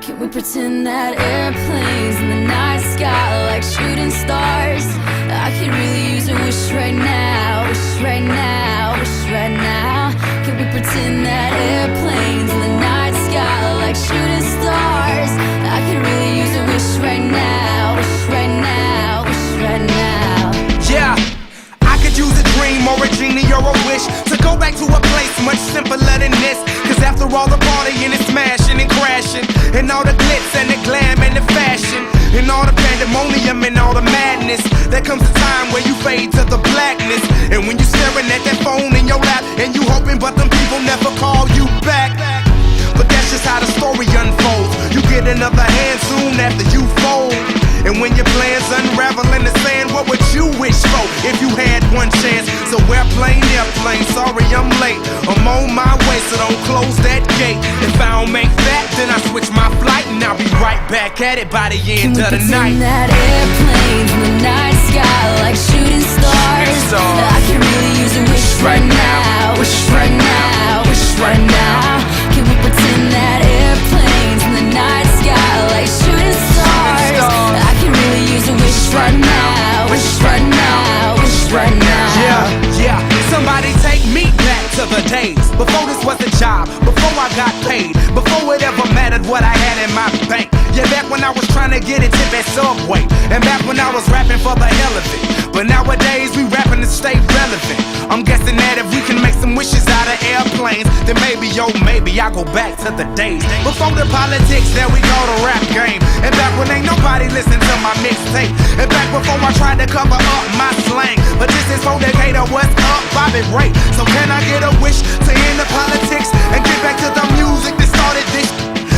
Can we pretend that airplanes in the night sky like shooting stars? I could really use a wish right now, wish right now, wish right now. Can we pretend that airplanes in the night sky like shooting stars? I could really use a wish right now, wish right now, wish right now. Yeah, I could use a dream or a genie or a wish to go back to a place much simpler than this. Cause after all the partying and smashing and crashing, and all the glitz and the glam and the fashion, and all the pandemonium and all the madness, there comes a time where you fade to the blackness. And when you staring at that phone in your lap, and you hoping but them people never call you back. But that's just how the story unfolds. You get another hand soon after you fold. And when your plans unravel in the sand, what would you wish for if you had one chance? So airplane, sorry I'm late. I'm on my way, so don't close that gate. If I don't make that, then I switch my flight, and I'll be right back at it by the end of the night. Can we pretend that airplanes in the night sky like shooting stars? I can really use a wish right now, wish right now, wish right now. Can we pretend that airplanes in the night sky like shooting stars? I can really use a wish right now, wish right now, wish right now. Yeah, somebody take me back to the days before this was a job, before I got paid, before it ever mattered what I had in my bank. Yeah, back when I was trying to get a tip at Subway, and back when I was rapping for the hell of it. But nowadays we rapping to stay relevant. I'm guessing that if we can make some wishes out of airplanes, then maybe, yo, maybe I'll go back to the days before the politics that we call the rap game. And back when ain't nobody listened to my mixtape. And back before I tried to cover up my slang. But this is for Decode, what's up, Bobby Ray. So can I get a wish to end the politics and get back to the music that started this?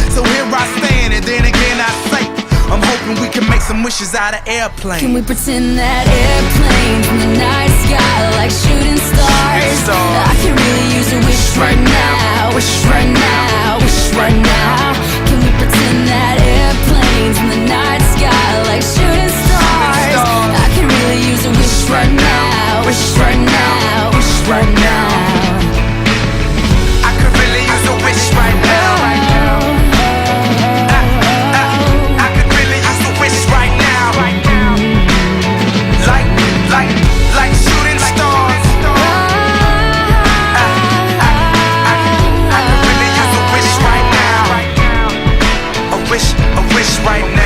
So here I stand, and then again I say, I'm hoping we can make some wishes out of airplanes. Can we pretend that airplanes in the night sky like shooting stars? I can really use a wish right now, wish right now, wish right now. Can we pretend that airplanes in the night sky like shooting stars? I can really use a wish right now, wish right now, wish right now. I could really use a wish right now. Like shooting stars. I could really use a wish right now. A wish right now.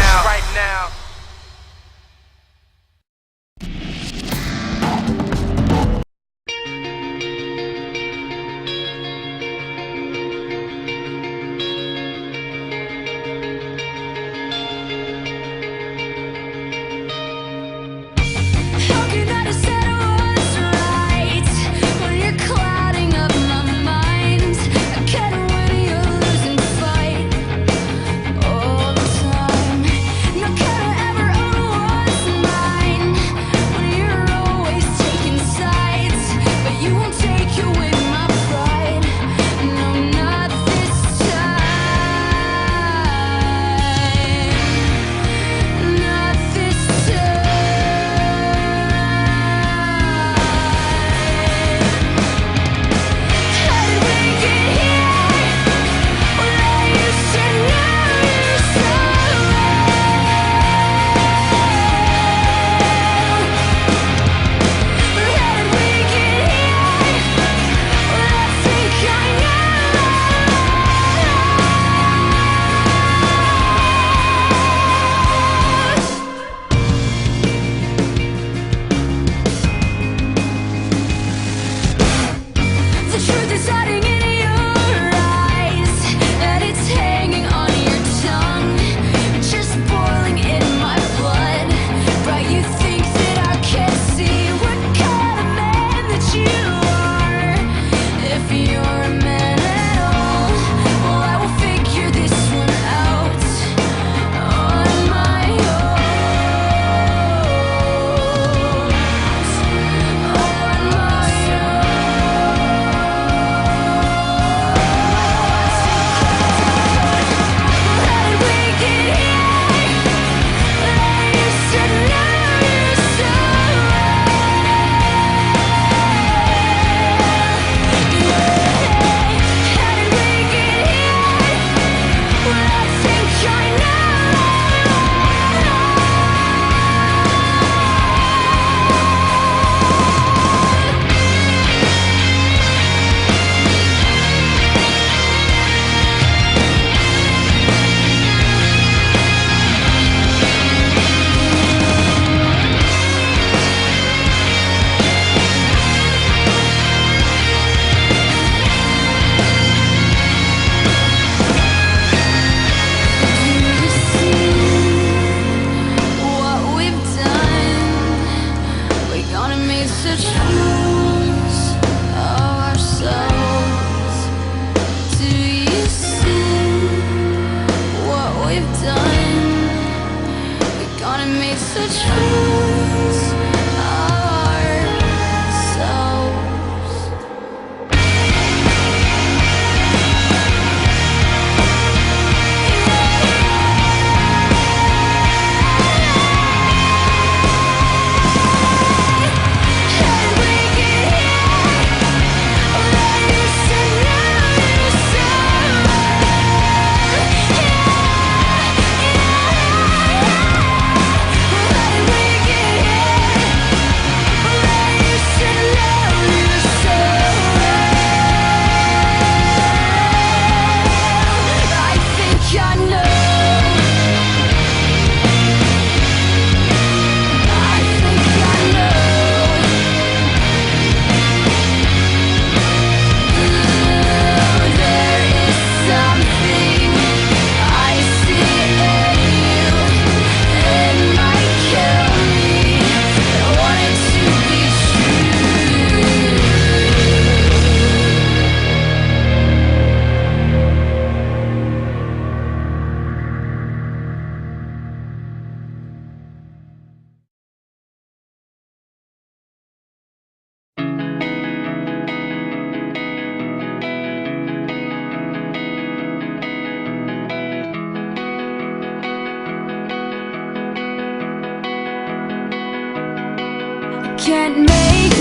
such fools of ourselves. Do you see what we've done? We're gonna make such fools of ourselves. Can't make